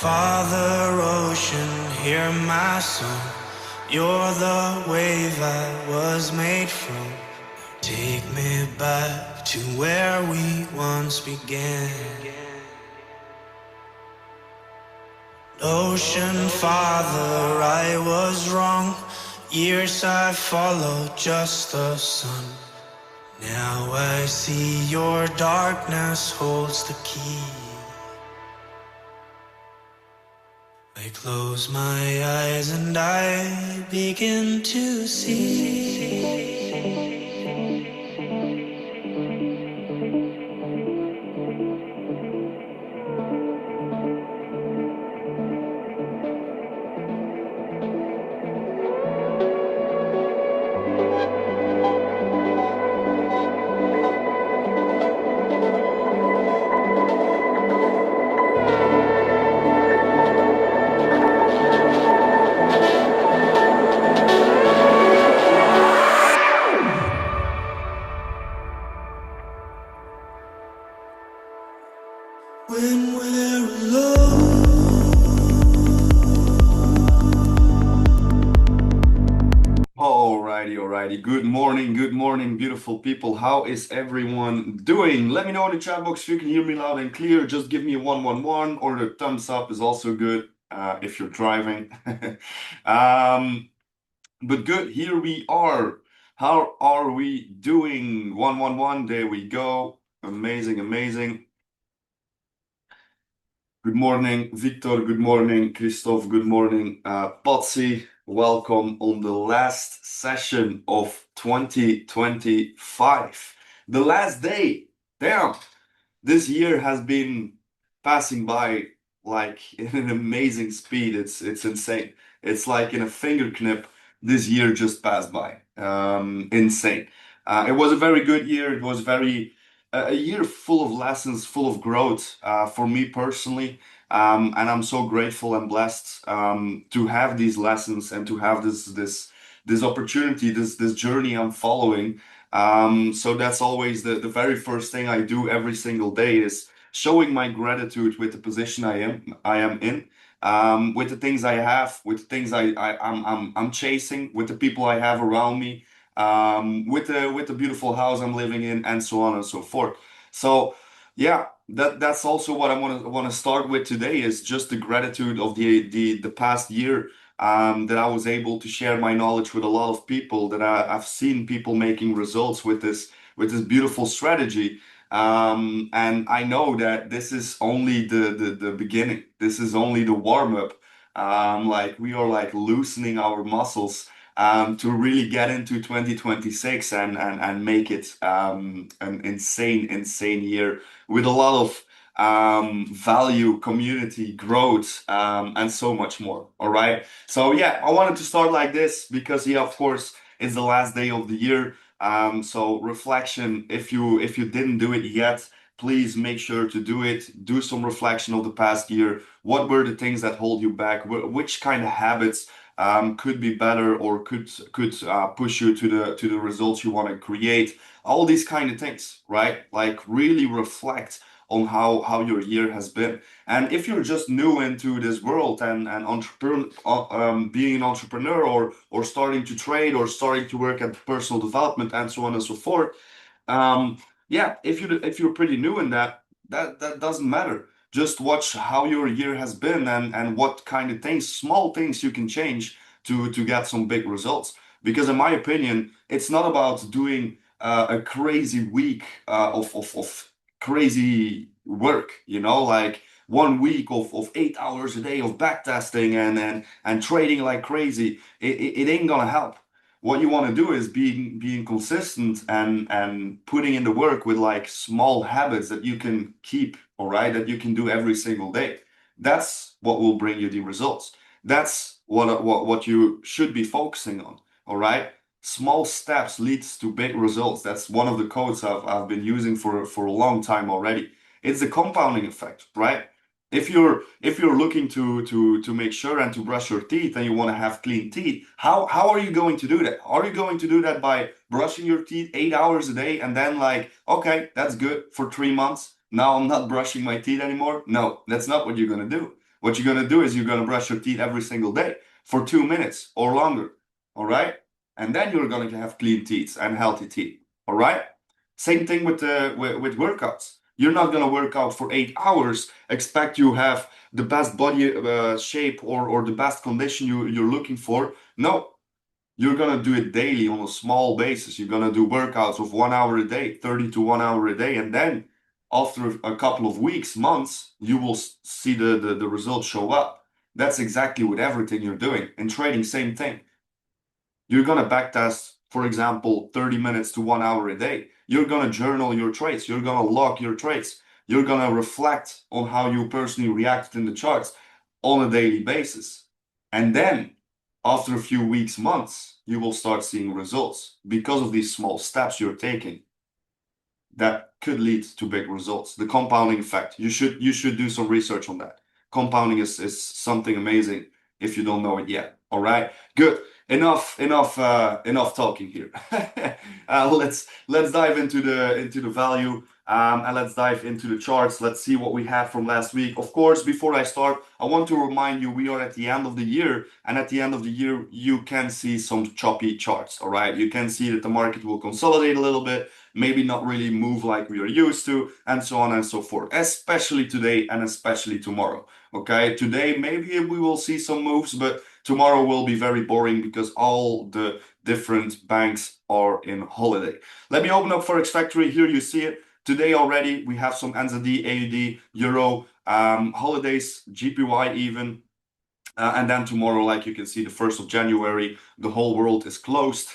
Father Ocean, hear my song. You're the wave I was made from. Take me back to where we once began. Ocean Father, I was wrong. Years I followed just the sun. Now I see your darkness holds the key. I close my eyes and I begin to see. When we're alone, alrighty. Good morning, beautiful people. How is everyone doing? Let me know in the chat box if you can hear me loud and clear. Just give me a 111 or the thumbs up is also good if you're driving. But good, here we are. How are we doing? 111, there we go. Amazing. Good morning, Victor. Good morning, Christoph. Good morning, Patsy. Welcome on the last session of 2025. The last day. Damn, this year has been passing by like in an amazing speed. It's insane. It's like in a finger snap, this year just passed by. Insane. It was a very good year. It was a year full of lessons, full of growth for me personally. And I'm so grateful and blessed to have these lessons and to have this opportunity, this journey I'm following. So that's always the very first thing I do every single day is showing my gratitude with the position I am in, with the things I have, with the things I'm chasing, with the people I have around me, with the beautiful house I'm living in, and so on and so forth. So yeah, that's also what I want to start with today is just the gratitude of the past year, that I was able to share my knowledge with a lot of people, that I've seen people making results with this beautiful strategy. And I know that this is only the beginning. This is only the warm up. Like we are like loosening our muscles to really get into 2026 and make it an insane year with a lot of value, community growth, and so much more. All right. So yeah, I wanted to start like this because yeah, of course, it's the last day of the year. So reflection, if you didn't do it yet, please make sure to do it. Do some reflection of the past year. What were the things that hold you back? Which kind of habits could be better or could push you to the results you want to create? All these kind of things, right? Like really reflect on how your year has been. And if you're just new into this world and being an entrepreneur or starting to trade or starting to work at personal development and so on and so forth, um, yeah, if you're pretty new in that doesn't matter. Just watch how your year has been and what kind of things, small things you can change to get some big results. Because in my opinion, it's not about doing a crazy week of crazy work, like 1 week of 8 hours a day of back testing and trading like crazy. It ain't gonna help. What you want to do is being consistent and putting in the work with like small habits that you can keep, all right, that you can do every single day. That's what will bring you the results. That's what you should be focusing on, all right? Small steps leads to big results. That's one of the quotes I've been using for a long time already. It's the compounding effect, right? If you're looking to make sure and to brush your teeth and you want to have clean teeth, how are you going to do that? Are you going to do that by brushing your teeth 8 hours a day and then like, okay, that's good for 3 months. Now I'm not brushing my teeth anymore? No, that's not what you're gonna do. What you're gonna do is you're gonna brush your teeth every single day for 2 minutes or longer. All right? And then you're gonna have clean teeth and healthy teeth. All right? Same thing with workouts. You're not gonna work out for 8 hours, expect you have the best body shape or the best condition you're looking for. No, you're gonna do it daily on a small basis. You're gonna do workouts of 1 hour a day, 30 to 1 hour a day, and then after a couple of weeks, months, you will see the results show up. That's exactly with everything you're doing. In trading, same thing. You're gonna backtest, for example, 30 minutes to 1 hour a day. You're gonna journal your trades. You're gonna log your trades. You're gonna reflect on how you personally reacted in the charts on a daily basis. And then, after a few weeks, months, you will start seeing results because of these small steps you're taking that could lead to big results. The compounding effect. You should do some research on that. Compounding is something amazing if you don't know it yet. All right, good. Enough talking here. Let's dive into the value, and let's dive into the charts. Let's see what we had from last week. Of course, before I start, I want to remind you we are at the end of the year, and at the end of the year you can see some choppy charts. All right, you can see that the market will consolidate a little bit, maybe not really move like we are used to, and so on and so forth, especially today and especially tomorrow. Okay, today maybe we will see some moves, but tomorrow will be very boring because all the different banks are in holiday. Let me open up Forex Factory. Here you see it. Today already we have some NZD, AUD, Euro, holidays, GPY even. And then tomorrow, like you can see, the 1st of January, the whole world is closed.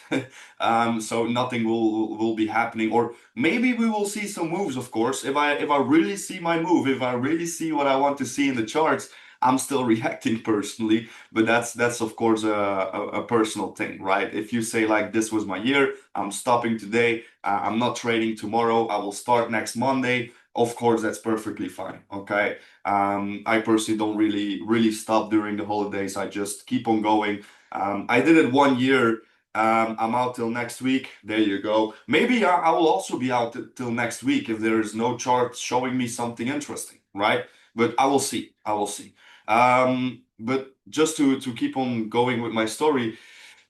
So nothing will be happening. Or maybe we will see some moves, of course. If I really see my move, if I really see what I want to see in the charts, I'm still reacting personally. But that's of course a personal thing, right? If you say like this was my year, I'm stopping today, I'm not trading tomorrow, I will start next Monday. Of course, that's perfectly fine. Okay. I personally don't really stop during the holidays. I just keep on going. I did it 1 year. I'm out till next week. There you go. Maybe I will also be out till next week if there is no chart showing me something interesting, right? But I will see. I will see. But just to keep on going with my story,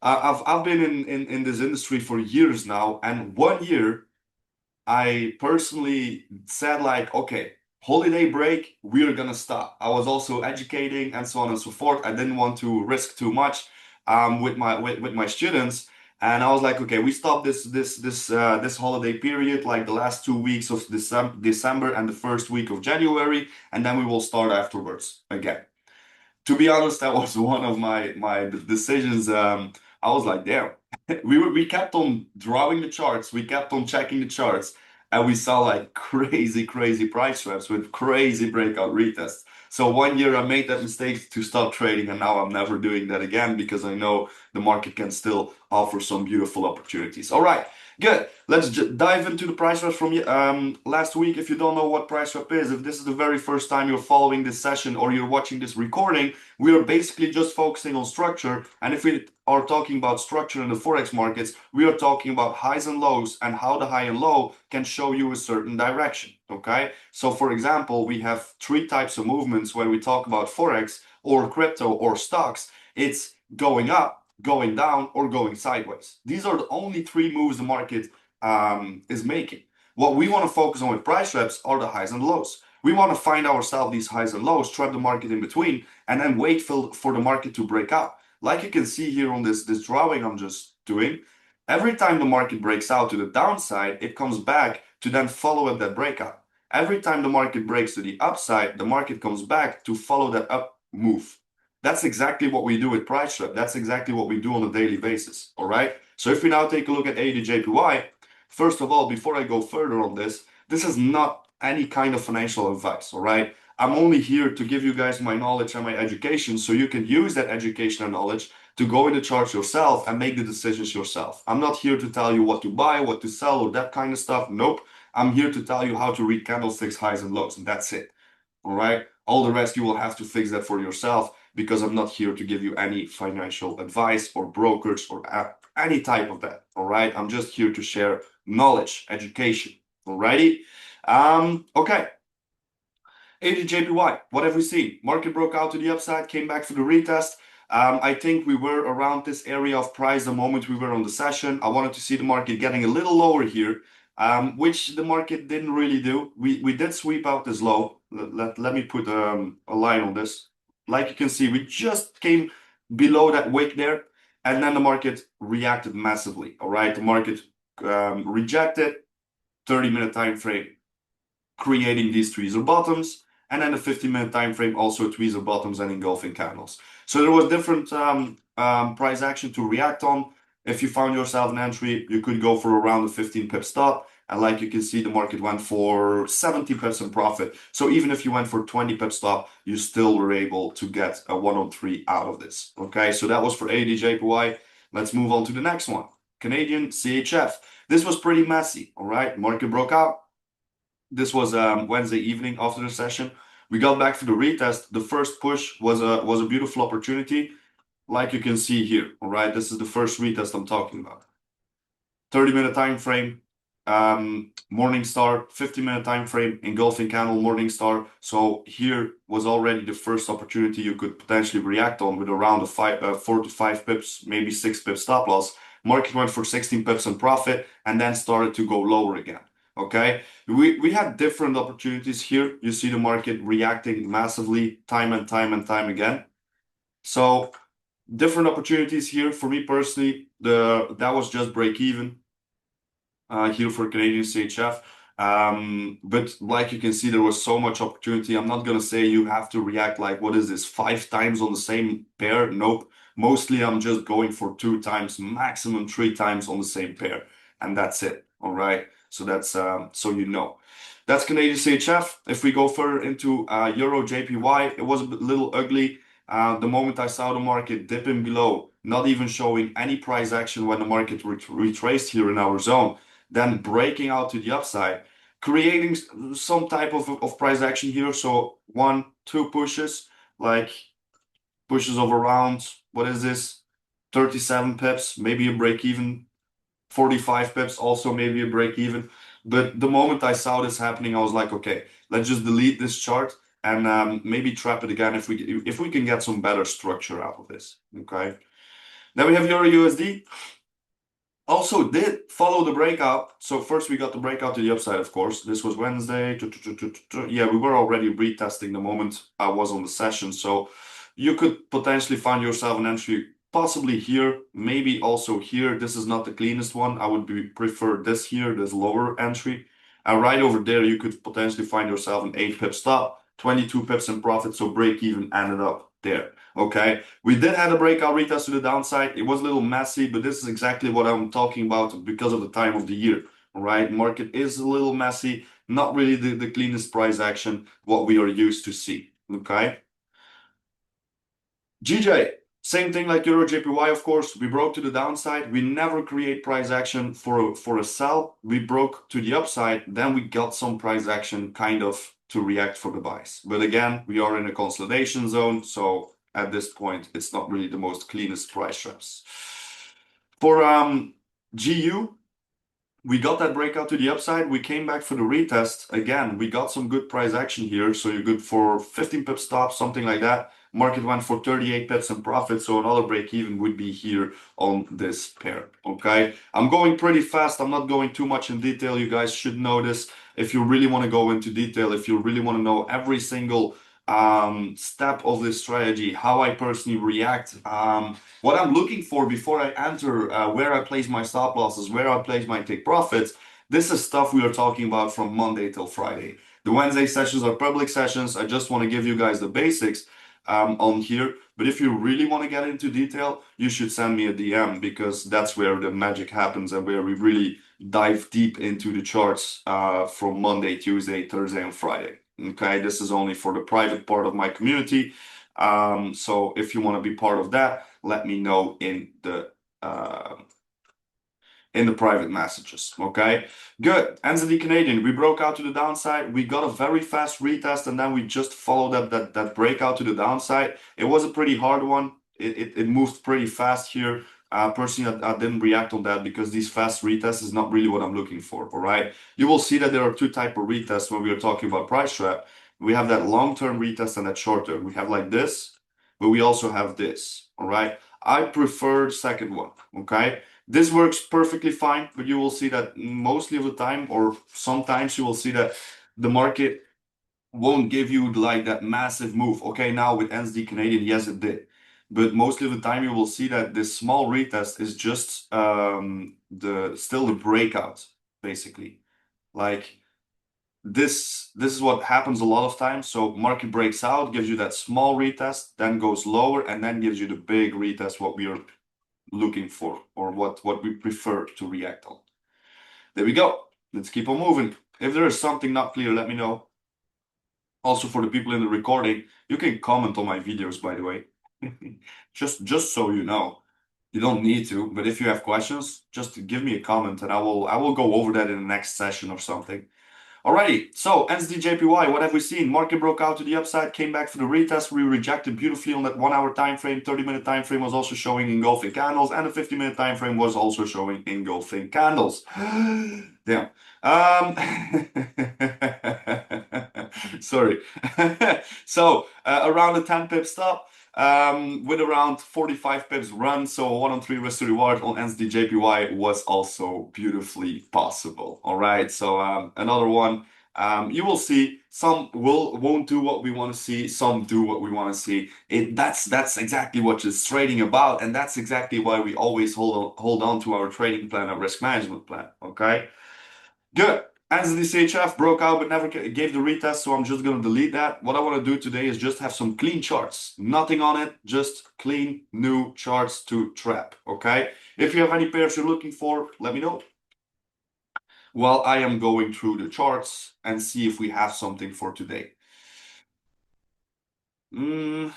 I've been in this industry for years now, and 1 year I personally said like, okay, holiday break, we're gonna stop. I was also educating and so on and so forth. I didn't want to risk too much with my students. And I was like, okay, we stop this holiday period, like the last 2 weeks of December and the first week of January, and then we will start afterwards again. To be honest, that was one of my decisions. I was like, damn. We kept on drawing the charts, we kept on checking the charts, and we saw like crazy price traps with crazy breakout retests. So 1 year I made that mistake to stop trading, and now I'm never doing that again because I know the market can still offer some beautiful opportunities. All right, good. Let's dive into the price traps from last week. If you don't know what price trap is, if this is the very first time you're following this session or you're watching this recording, we are basically just focusing on structure. And if we are talking about structure in the Forex markets, we are talking about highs and lows and how the high and low can show you a certain direction. Okay. So for example, we have three types of movements when we talk about Forex or crypto or stocks. It's going up, going down, or going sideways. These are the only three moves the market is making. What we want to focus on with price traps are the highs and lows. We want to find ourselves these highs and lows, trap the market in between, and then wait for the market to break out. Like you can see here on this drawing I'm just doing, every time the market breaks out to the downside, it comes back to then follow up that breakout. Every time the market breaks to the upside, the market comes back to follow that up move. That's exactly what we do with price trap. That's exactly what we do on a daily basis. All right. So if we now take a look at AUD/JPY, first of all, before I go further on this is not any kind of financial advice. All right. I'm only here to give you guys my knowledge and my education so you can use that education and knowledge to go in the charts yourself and make the decisions yourself. I'm not here to tell you what to buy, what to sell, or that kind of stuff. Nope. I'm here to tell you how to read candlesticks, highs and lows, and that's it. All right. All the rest you will have to fix that for yourself because I'm not here to give you any financial advice or brokerage or any type of that. All right. I'm just here to share knowledge, education. Alrighty. Okay. ADJPY, what have we seen? Market broke out to the upside, came back for the retest. I think we were around this area of price the moment we were on the session. I wanted to see the market getting a little lower here, which the market didn't really do. We did sweep out this low. Let me put a line on this. Like you can see, we just came below that wick there, and then the market reacted massively. All right, the market rejected 30-minute time frame, creating these tweezer bottoms, and then the 15-minute time frame also tweezer bottoms and engulfing candles. So there was different price action to react on. If you found yourself an entry, you could go for around a 15 pip stop. And like you can see, the market went for 70 pips in profit. So even if you went for 20 pip stop, you still were able to get a 103 out of this. Okay, so that was for ADJPY. Let's move on to the next one. Canadian CHF. This was pretty messy. All right, market broke out. This was Wednesday evening after the session. We got back for the retest. The first push was a beautiful opportunity, like you can see here. All right, this is the first retest I'm talking about. 30-minute time frame, Morningstar, 50-minute time frame, engulfing candle, Morningstar. So here was already the first opportunity you could potentially react on with around a 4 to 5 pips, maybe 6 pips stop loss. Market went for 16 pips in profit and then started to go lower again. Okay, we had different opportunities here. You see the market reacting massively time and time again. So different opportunities here for me personally. That was just break even here for Canadian CHF. But like you can see, there was so much opportunity. I'm not gonna say you have to react like, what is this, 5 times on the same pair? Nope. Mostly I'm just going for 2 times, maximum 3 times on the same pair, and that's it. All right. So that's so you know. That's Canadian CHF. If we go further into Euro JPY, it was a little ugly. The moment I saw the market dipping below, not even showing any price action when the market retraced here in our zone, then breaking out to the upside, creating some type of price action here. So 1, 2 pushes, like pushes of around, what is this, 37 pips, maybe a break even, 45 pips, also maybe a break even. But the moment I saw this happening, I was like, okay, let's just delete this chart and maybe trap it again if we can get some better structure out of this. Okay. Then we have Euro USD. Also did follow the breakout. So first we got the breakout to the upside, of course. This was Wednesday. Yeah, we were already retesting the moment I was on the session. So you could potentially find yourself an entry possibly here, maybe also here. This is not the cleanest one. I would prefer this here, this lower entry. And right over there, you could potentially find yourself an 8 pip stop, 22 pips in profit. So break even ended up there. Okay, we did have a breakout retest to the downside. It was a little messy, but this is exactly what I'm talking about because of the time of the year. All right, market is a little messy, not really the cleanest price action, what we are used to see. Okay, GJ, same thing like Euro JPY, of course. We broke to the downside. We never create price action for a sell. We broke to the upside, then we got some price action kind of to react for the buys. But again, we are in a consolidation zone, so at this point, it's not really the most cleanest price traps. For GU, we got that breakout to the upside. We came back for the retest. Again, we got some good price action here. So you're good for 15 pip stops, something like that. Market went for 38 pips in profit. So another break even would be here on this pair. Okay. I'm going pretty fast. I'm not going too much in detail. You guys should know this. If you really want to go into detail, if you really want to know every single step of this strategy, how I personally react, what I'm looking for before I enter, where I place my stop losses, where I place my take profits. This is stuff we are talking about from Monday till Friday. The Wednesday sessions are public sessions. I just want to give you guys the basics on here. But if you really want to get into detail, you should send me a DM because that's where the magic happens and where we really dive deep into the charts from Monday, Tuesday, Thursday, and Friday. Okay, this is only for the private part of my community. So if you want to be part of that, let me know in the private messages. Okay, good. NZD Canadian, we broke out to the downside. We got a very fast retest, and then we just followed that breakout to the downside. It was a pretty hard one. It moved pretty fast here. Personally, I didn't react on that because these fast retests is not really what I'm looking for. All right, you will see that there are 2 types of retests when we are talking about price trap. We have that long-term retest and that short-term. We have like this, but we also have this, all right? I prefer second one, okay? This works perfectly fine, but you will see that mostly of the time, or sometimes you will see that the market won't give you like that massive move. Okay, now with NSD Canadian, yes, it did. But mostly of the time you will see that this small retest is just the still the breakout, basically. Like this is what happens a lot of times. So market breaks out, gives you that small retest, then goes lower, and then gives you the big retest, what we are looking for, or what we prefer to react on. There we go. Let's keep on moving. If there is something not clear, let me know. Also, for the people in the recording, you can comment on my videos, by the way. Just so you know. You don't need to, but if you have questions, just give me a comment and I will go over that in the next session or something. Alrighty, so NSDJPY, what have we seen? Market broke out to the upside, came back for the retest. We rejected beautifully on that 1 hour time frame. 30-minute time frame was also showing engulfing candles, and the 50-minute time frame was also showing engulfing candles. Damn. Sorry. So around the 10 pip stop, with around 45 pips run, so a 1-on-3 risk to reward on NSDJPY was also beautifully possible. All right, so another one. You will see some won't do what we want to see, some do what we want to see. That's exactly what it's trading about, and that's exactly why we always hold on to our trading plan, our risk management plan. Okay, good. As the CHF broke out but never gave the retest, so I'm just going to delete that. What I want to do today is just have some clean charts. Nothing on it, just clean new charts to trap, okay? If you have any pairs you're looking for, let me know. While I am going through the charts and see if we have something for today. 80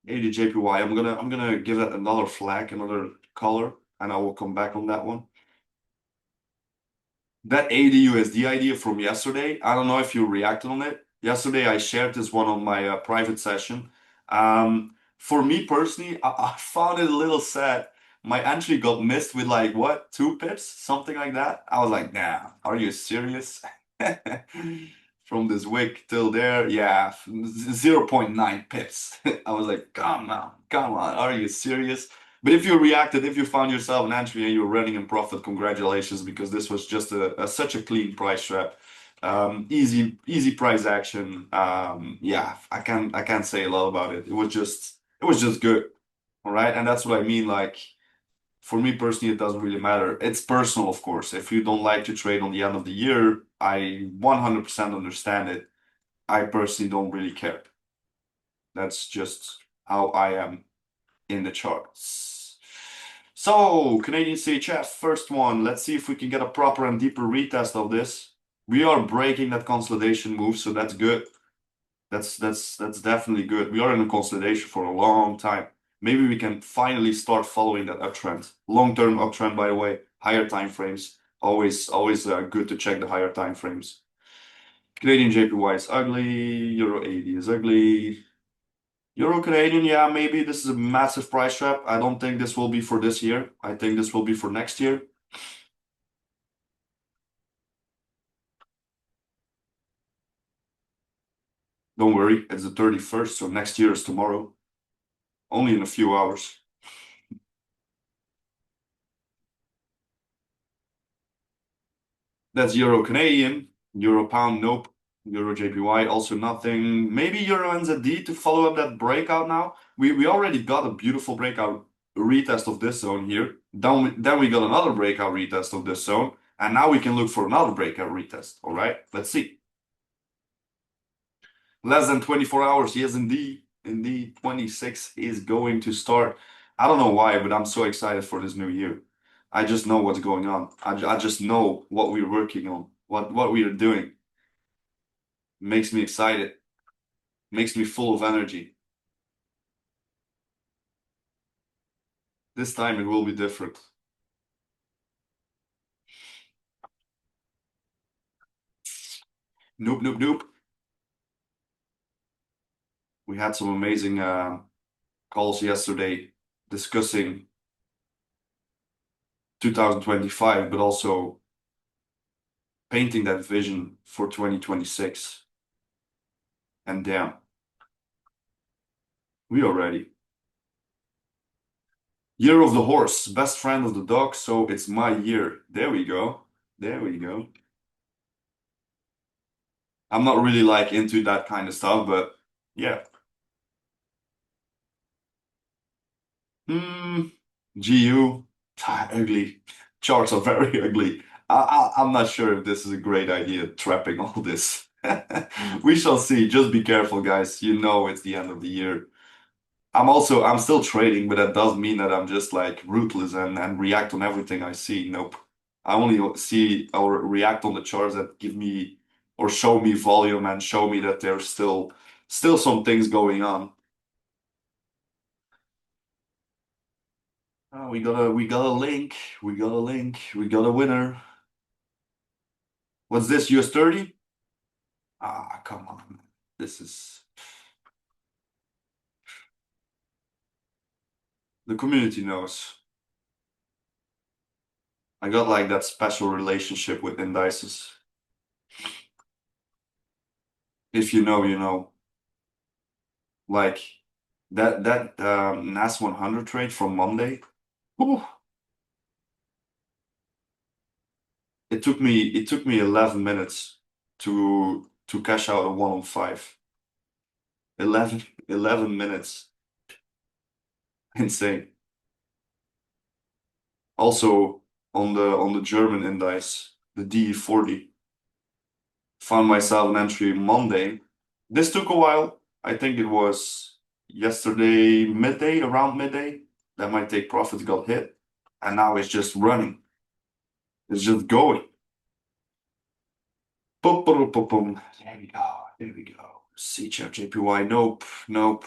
JPY, I'm gonna give that another flag, another color, and I will come back on that one. That AUD/USD idea from yesterday, I don't know if you reacted on it. Yesterday, I shared this one on my private session. For me personally, I found it a little sad. My entry got missed with like, what, 2 pips? Something like that. I was like, nah, are you serious? From this wick till there, yeah, 0.9 pips. I was like, come on, are you serious? But if you reacted, if you found yourself an entry and you're running in profit, congratulations, because this was just such a clean price trap. Easy price action. Yeah, I can't say a lot about it. It was just good. All right. And that's what I mean. Like, for me personally, it doesn't really matter. It's personal, of course. If you don't like to trade on the end of the year, I 100% understand it. I personally don't really care. That's just how I am in the charts. So, Canadian CHF, first one. Let's see if we can get a proper and deeper retest of this. We are breaking that consolidation move, so that's good. That's definitely good. We are in a consolidation for a long time. Maybe we can finally start following that uptrend. Long-term uptrend, by the way. Higher time frames. Always good to check the higher time frames. Canadian JPY is ugly. Euro 80 is ugly. Euro Canadian, yeah, maybe this is a massive price trap. I don't think this will be for this year. I think this will be for next year. Don't worry, it's the 31st, so next year is tomorrow. Only in a few hours. That's Euro Canadian. Euro Pound, nope. Euro JPY, also nothing. Maybe Euro NZD to follow up that breakout now. We already got a beautiful breakout retest of this zone here. Then we got another breakout retest of this zone. And now we can look for another breakout retest. All right, let's see. Less than 24 hours. Yes, indeed. Indeed, 26 is going to start. I don't know why, but I'm so excited for this new year. I just know what's going on. I just know what we're working on, what we are doing. Makes me excited. Makes me full of energy. This time it will be different. Nope, nope, nope. We had some amazing calls yesterday discussing 2025, but also painting that vision for 2026. And damn, we are ready. Year of the horse, best friend of the dog, so it's my year. There we go. There we go. I'm not really like into that kind of stuff, but yeah. Hmm. GU, ugly. Charts are very ugly. I'm not sure if this is a great idea, trapping all this. We shall see. Just be careful, guys. You know it's the end of the year. I'm still trading, but that doesn't mean that I'm just like ruthless and react on everything I see. Nope. I only see or react on the charts that give me or show me volume and show me that there's still some things going on. We got a link. We got a link. We got a winner. What's this? US 30? Ah, come on. This is the community knows. I got like that special relationship with indices. If you know, you know. Like that NAS 100 trade from Monday. Whew, it took me 11 minutes to cash out a 1 on 5. 11 minutes. Insane. Also on the German index, the DE40, found myself an entry Monday. This took a while. I think it was yesterday midday, around midday, that my take profits got hit. And now it's just running. It's just going. Boom, boom, boom, boom. There we go. There we go. C-chart JPY. Nope. Nope.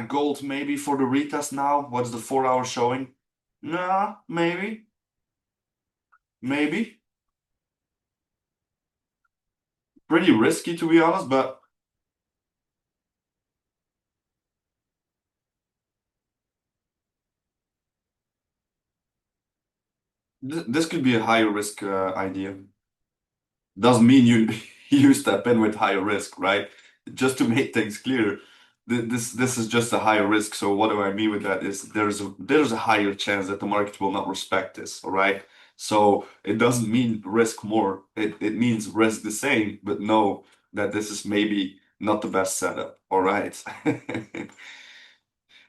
Gold maybe for the retest now. What's the 4 hour showing? Nah, maybe. Maybe. Pretty risky to be honest, but this could be a higher risk idea. Doesn't mean you you step in with higher risk, right? Just to make things clear, this is just a higher risk. So what do I mean with that is there's a higher chance that the market will not respect this, all right? So it doesn't mean risk more. It means risk the same, but know that this is maybe not the best setup. All right.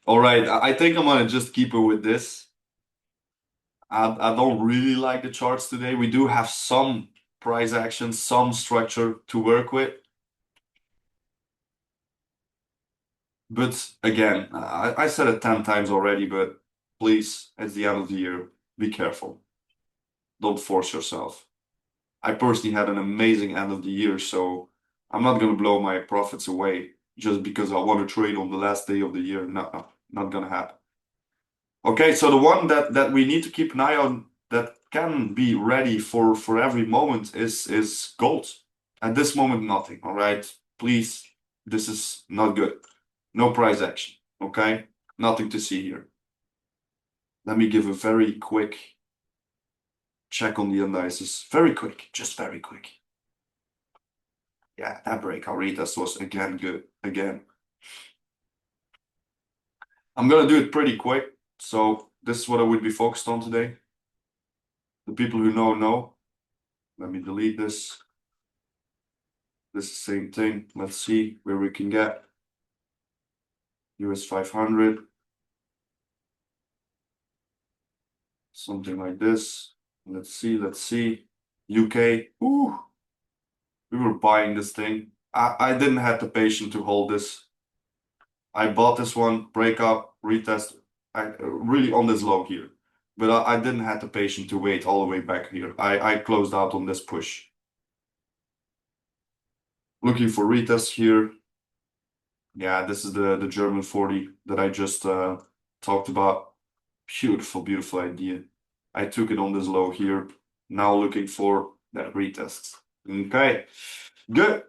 All right. I think I'm gonna just keep it with this. I don't really like the charts today. We do have some price action, some structure to work with. But again, I said it 10 times already, but please, it's the end of the year. Be careful. Don't force yourself. I personally had an amazing end of the year, so I'm not gonna blow my profits away just because I want to trade on the last day of the year. No, no, not gonna happen. Okay, so the one that we need to keep an eye on that can be ready for every moment is gold. At this moment, nothing. All right, please, this is not good. No price action. Okay, nothing to see here. Let me give a very quick check on the indices. Very quick, just very quick. Yeah, that breakout retest was again good. Again, I'm gonna do it pretty quick. So this is what I would be focused on today. The people who know. Let me delete this. This is the same thing. Let's see where we can get. US 500. Something like this. Let's see, let's see. UK. Ooh, we were buying this thing. I didn't have the patience to hold this. I bought this one, breakup, retest, really on this low here. But I didn't have the patience to wait all the way back here. I closed out on this push. Looking for retest here. Yeah, this is the German 40 that I just talked about. Beautiful, beautiful idea. I took it on this low here. Now looking for that retest. Okay, good.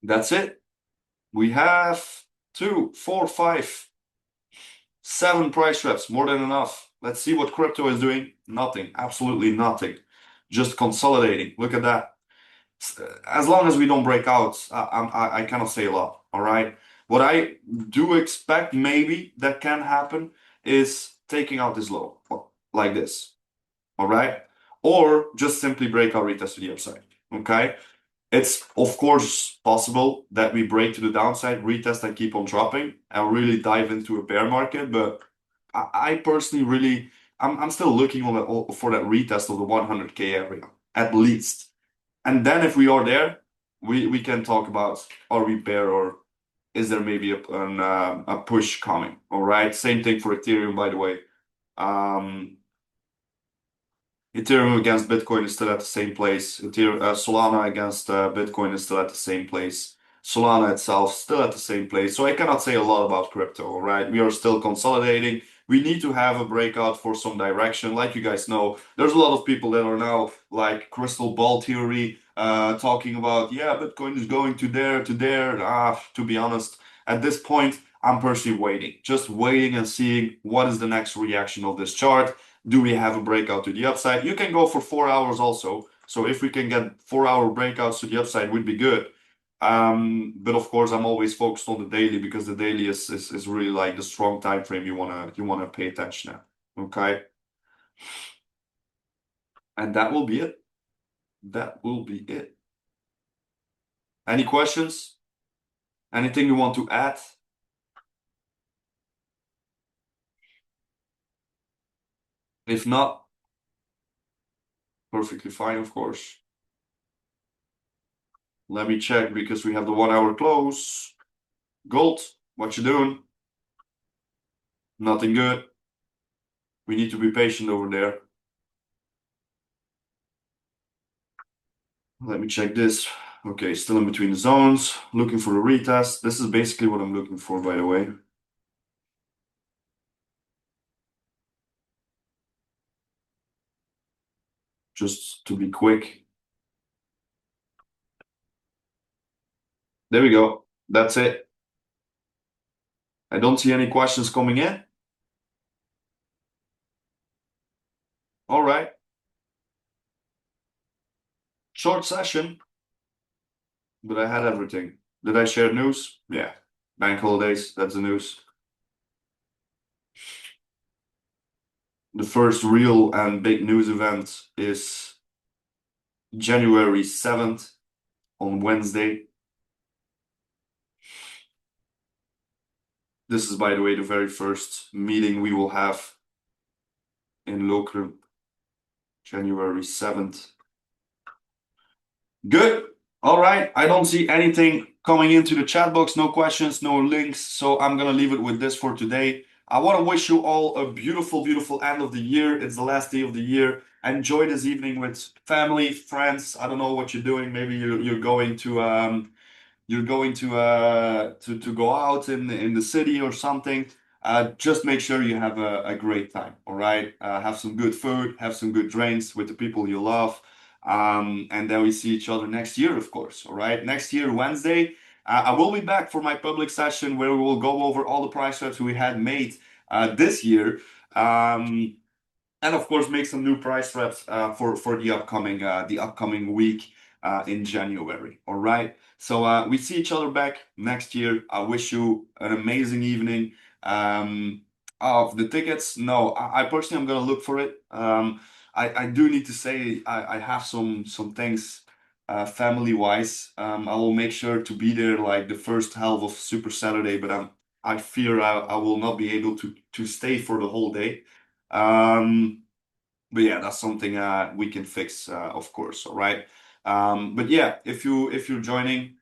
That's it. We have 2, 4, 5, 7 price traps, more than enough. Let's see what crypto is doing. Nothing, absolutely nothing. Just consolidating. Look at that. As long as we don't break out, I cannot say a lot. All right. What I do expect maybe that can happen is taking out this low like this. All right. Or just simply break our retest to the upside. Okay. It's of course possible that we break to the downside, retest and keep on dropping and really dive into a bear market. But I personally really, I'm still looking on for that retest of the 100K area at least. And then if we are there, we can talk about are we bear or is there maybe a push coming? All right. Same thing for Ethereum, by the way. Um, Ethereum against Bitcoin is still at the same place. Solana against Bitcoin is still at the same place. Solana itself still at the same place. So I cannot say a lot about crypto, all right? We are still consolidating. We need to have a breakout for some direction. Like you guys know, there's a lot of people that are now like crystal ball theory, talking about, yeah, Bitcoin is going to there, to there. To be honest, at this point, I'm personally waiting, just waiting and seeing what is the next reaction of this chart. Do we have a breakout to the upside? You can go for 4 hours also. So if we can get 4 hour breakouts to the upside would be good. But of course, I'm always focused on the daily because the daily is really like the strong time frame you wanna pay attention at. Okay. And that will be it. That will be it. Any questions? Anything you want to add? If not, perfectly fine, of course. Let me check because we have the 1 hour close. Gold, what you doing? Nothing good. We need to be patient over there. Let me check this. Okay, still in between the zones. Looking for the retest. This is basically what I'm looking for, by the way. Just to be quick. There we go. That's it. I don't see any questions coming in. All right. Short session, but I had everything. Did I share news? Yeah. Bank holidays, that's the news. The first real and big news event is January 7th on Wednesday. This is, by the way, the very first meeting we will have in Lokeren, January 7th. Good. All right. I don't see anything coming into the chat box. No questions, no links. So I'm going to leave it with this for today. I want to wish you all a beautiful, beautiful end of the year. It's the last day of the year. Enjoy this evening with family, friends. I don't know what you're doing. Maybe you're going to go out in the city or something. Just make sure you have a great time. All right. Have some good food, have some good drinks with the people you love. And then we see each other next year, of course. All right. Next year, Wednesday, I will be back for my public session where we will go over all the price traps we had made this year. And of course, make some new price traps for the upcoming week in January. All right. So we see each other back next year. I wish you an amazing evening. Of the tickets, no, I personally am gonna look for it. I do need to say I have some things family wise. I will make sure to be there like the first half of Super Saturday, but I fear I will not be able to stay for the whole day. But yeah, that's something we can fix, of course. All right. But yeah, if you're joining,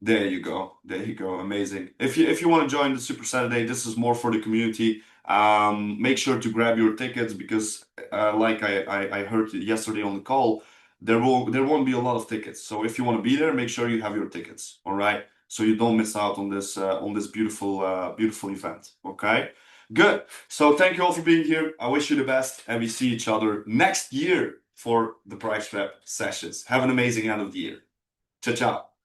there you go. There you go. Amazing. If you want to join the Super Saturday, this is more for the community. Make sure to grab your tickets because, like I heard yesterday on the call, there won't be a lot of tickets. So if you want to be there, make sure you have your tickets. All right, so you don't miss out on this beautiful event. Okay, good. So thank you all for being here. I wish you the best, and we see each other next year for the Price Trap sessions. Have an amazing end of the year. Ciao, ciao.